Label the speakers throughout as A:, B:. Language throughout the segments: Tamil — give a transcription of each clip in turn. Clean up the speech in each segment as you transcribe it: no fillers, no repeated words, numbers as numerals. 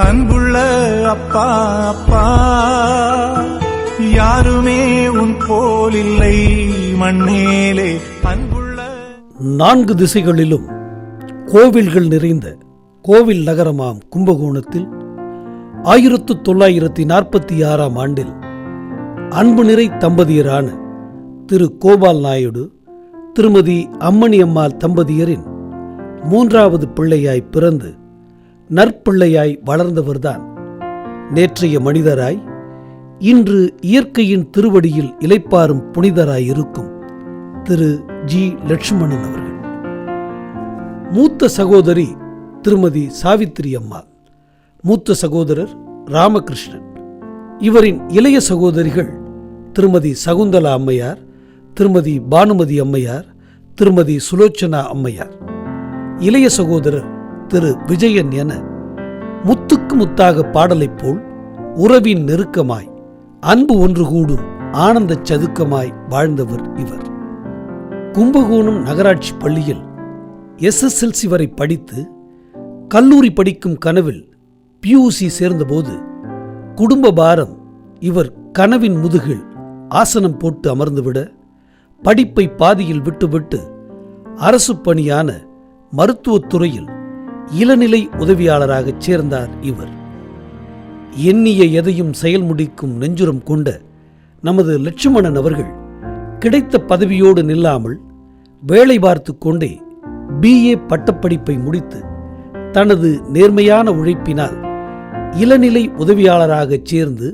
A: அன்புள்ள அப்பா அப்பா, யாருமே உன் போலில்லை மண்ணேலே. அன்புள்ள
B: 4 திசைகளிலும் கோவில்கள் நிறைந்த கோவில் நகரமாம் கும்பகோணத்தில் 1946ஆம் ஆண்டில் அன்பு நிறை தம்பதியரான திரு கோபால் நாயுடு திருமதி அம்மணி அம்மாள் தம்பதியரின் 3வது பிள்ளையாய் பிறந்து நற்பிள்ளையாய் வளர்ந்தவர்தான் நேற்றைய மனிதராய் இன்று இயற்கையின் திருவடியில் இளைப்பாறும் புனிதராய் இருக்கும் திரு ஜி. லட்சுமணன் அவர்கள். மூத்த சகோதரி திருமதி சாவித்திரி அம்மாள், மூத்த சகோதரர் ராமகிருஷ்ணன். இவரின் இளைய சகோதரிகள் திருமதி சகுந்தலா அம்மையார், திருமதி பானுமதி அம்மையார், திருமதி சுலோச்சனா அம்மையார். இளைய சகோதரர் திரு விஜயன் என முத்துக்கு முத்தாக பாடலைப் போல் உறவின் நெருக்கமாய் அன்பு ஒன்று கூடும் ஆனந்த சதுக்கமாய் வாழ்ந்தவர் இவர். கும்பகோணம் நகராட்சி பள்ளியில் SSLC வரை படித்து கல்லூரி படிக்கும் கனவில் PUC சேர்ந்தபோது குடும்ப பாரம் இவர் கனவின் முதுகில் ஆசனம் போட்டு அமர்ந்துவிட படிப்பை பாதியில் விட்டுவிட்டு அரசு பணியான மருத்துவத்துறையில் இளநிலை உதவியாளராகச் சேர்ந்தார் இவர். எண்ணிய எதையும் செயல் முடிக்கும் நெஞ்சுரம் கொண்ட நமது லட்சுமணன் அவர்கள் கிடைத்த பதவியோடு நில்லாமல் வேலை பார்த்து கொண்டே BA பட்டப்படிப்பை முடித்து தனது நேர்மையான உழைப்பினால் இளநிலை உதவியாளராகச் சேர்ந்து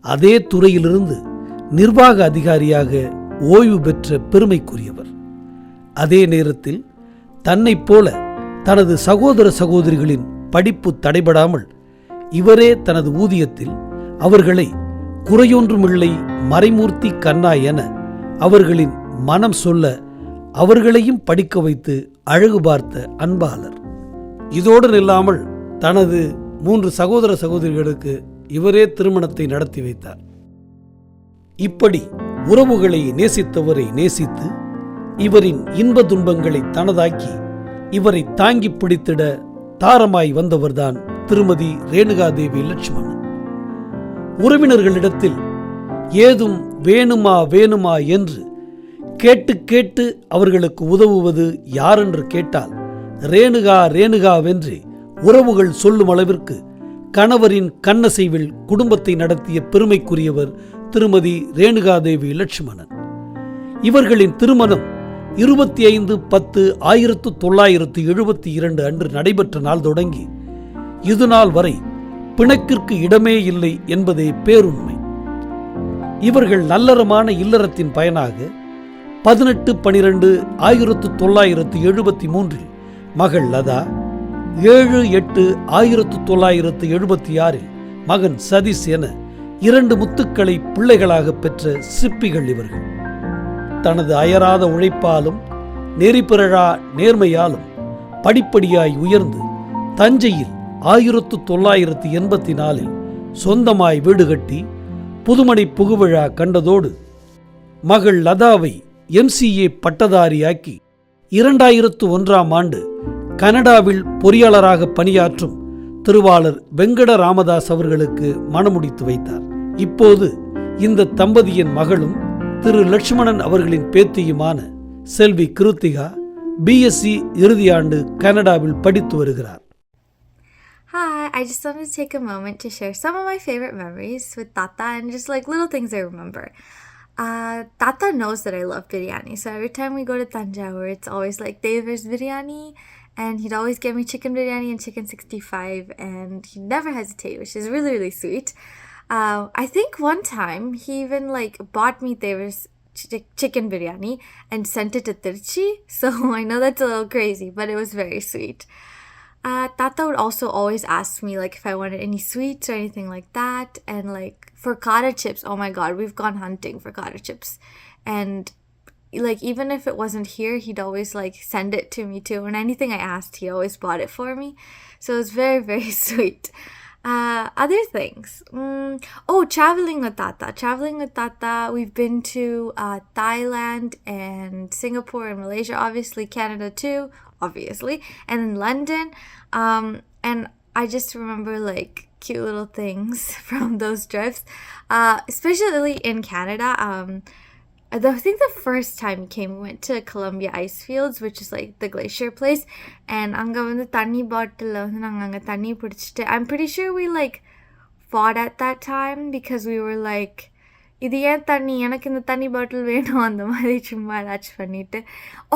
B: அதே துறையிலிருந்து நிர்வாக அதிகாரியாக ஓய்வு பெற்ற பெருமைக்குரியவர். அதே நேரத்தில் தன்னைப் போல தனது சகோதர சகோதரிகளின் படிப்பு தடைபடாமல் இவரே தனது ஊதியத்தில் அவர்களை குறையொன்றுமில்லை மறைமூர்த்தி கண்ணா என அவர்களின் மனம் சொல்ல அவர்களையும் படிக்க வைத்து அழகு பார்த்த அன்பாளர். இதோடு நில்லாமல் தனது 3 சகோதர சகோதரிகளுக்கு இவரே திருமணத்தை நடத்தி வைத்தார். இப்படி உறவுகளை நேசித்தவரை நேசித்து இவரின் இன்ப துன்பங்களை தனதாக்கி இவரை தாங்கி பிடித்திட தாரமாய் வந்தவர்தான் திருமதி ரேணுகாதேவி லட்சுமணன். உறவினர்களிடத்தில் ஏதும் வேணுமா வேணுமா என்று கேட்டு கேட்டு அவர்களுக்கு உதவுவது யாரென்று கேட்டால் ரேணுகா ரேணுகாவென்று உறவுகள் சொல்லும் அளவிற்கு கணவரின் கண்ணசைவில் குடும்பத்தை நடத்திய பெருமைக்குரியவர் திருமதி ரேணுகாதேவி லட்சுமணன். இவர்களின் திருமணம் 25/10/1972 அன்று நடைபெற்ற நாள் தொடங்கி இதுநாள் வரை பிணக்கிற்கு இடமே இல்லை என்பதே பேருண்மை. இவர்கள் நல்லறமான இல்லறத்தின் பயனாக 18/12/1973 மகள் லதா, 7/8/1976 மகன் சதீஷ் என 2 முத்துக்களை பிள்ளைகளாக பெற்ற சிற்பிகள் இவர்கள். தனது அயராத உழைப்பாலும் நெறிபிறழா நேர்மையாலும் படிப்படியாய் உயர்ந்து தஞ்சையில் 1984 சொந்தமாய் வீடு கட்டி புதுமனை புகுவிழா கண்டதோடு மகள் லதாவை MCA பட்டதாரியாக்கி 2001ஆம் ஆண்டு கனடாவில் பொறியாளராக பணியாற்றும் திருவாளர் வெங்கட ராமதாஸ் அவர்களுக்கு மணமுடித்து வைத்தார். இப்போது இந்த தம்பதியின் மகளும் திரு லட்சுமணன் அவர்களின் பேத்தியுமான செல்வி கிருத்திகா BSc இறுதியாண்டு கனடாவில் படித்து வருகிறார்.
C: Hi, I just wanted to take a moment to share some of my favorite memories with Tata and just like little things I remember. Tata knows that I love biryani, so every time we go to Tanjavur, it's always like Devar's biryani, and he'd always give me chicken biryani and chicken 65, and he'd never hesitate, which is really, really sweet. I think one time he even like bought me Devar's chicken biryani and sent it to Tirchi, so I know that's a little crazy, but it was very sweet. Tata would also always ask me like if I wanted any sweets or anything like that, and like for kara chips, oh my god, we've gone hunting for kara chips, and like even if it wasn't here, he'd always like send it to me too, and anything I asked, he always bought it for me, so it was very, very sweet. Other things, traveling with Tata, we've been to Thailand and Singapore and Malaysia, obviously Canada too, obviously, and in London, and I just remember like cute little things from those trips, especially in Canada. I think the first time we came, we went to Columbia Ice Fields, which is like the glacier place, and anga vandu thanni bottle la vandu naanga anga thanni pidichittu, I'm pretty sure we like fought at that time because we were like, இது ஏன் தண்ணி, எனக்கு இந்த தண்ணி பாட்டில் வேணும், அந்த மாதிரி சும்மா ஏதாச்சும் பண்ணிட்டு.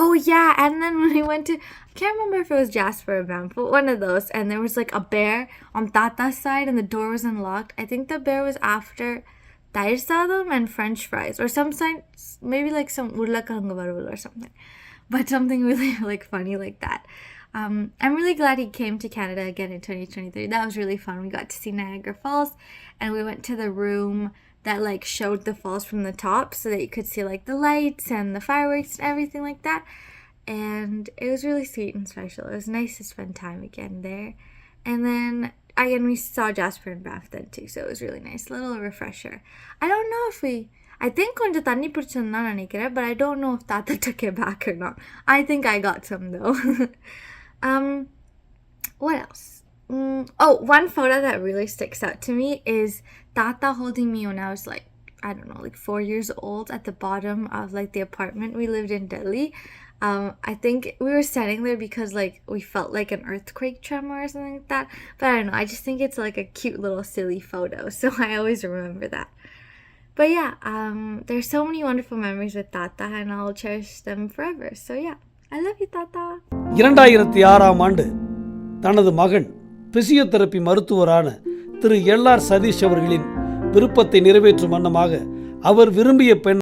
C: Oh yeah, and then when we went to, I can't remember if it was Jasper or Banff, but one of those, and there was like a bear on Tata's side and the door was unlocked. I think the bear was after தயிர் சாதம் and french fries or some signs, maybe like some உருளைக்கிழங்கு வறுவல் or something, but something really like funny like that. I'm really glad he came to Canada again in 2023. That was really fun. We got to see Niagara Falls, and we went to the room that like showed the falls from the top so that you could see like the lights and the fireworks and everything like that. And it was really sweet and special. It was nice to spend time again there. And then again, we saw Jasper and Banff then too, so it was really nice. Little refresher. I don't know if I think konja thanni pidichundha nenikiren, but I don't know if Tata took it back or not. I think I got some though. What else? One photo that really sticks out to me is Tata holding me when I was like, I don't know, like 4 years old at the bottom of like the apartment we lived in Delhi. I think we were standing there because like we felt like an earthquake tremor or something like that. But I don't know, I just think it's like a cute little silly photo, so I always remember that. But yeah, there's so many wonderful memories with Tata and I'll cherish them forever. So yeah, I love you, Tata.
B: 2006ஆம் ஆண்டு தனது மகன் பிசியோதெரபி மருத்துவரான திரு எல்ஆர் சதீஷ் அவர்களின் விருப்பத்தை நிறைவேற்றும் வண்ணமாக அவர் விரும்பிய பெண்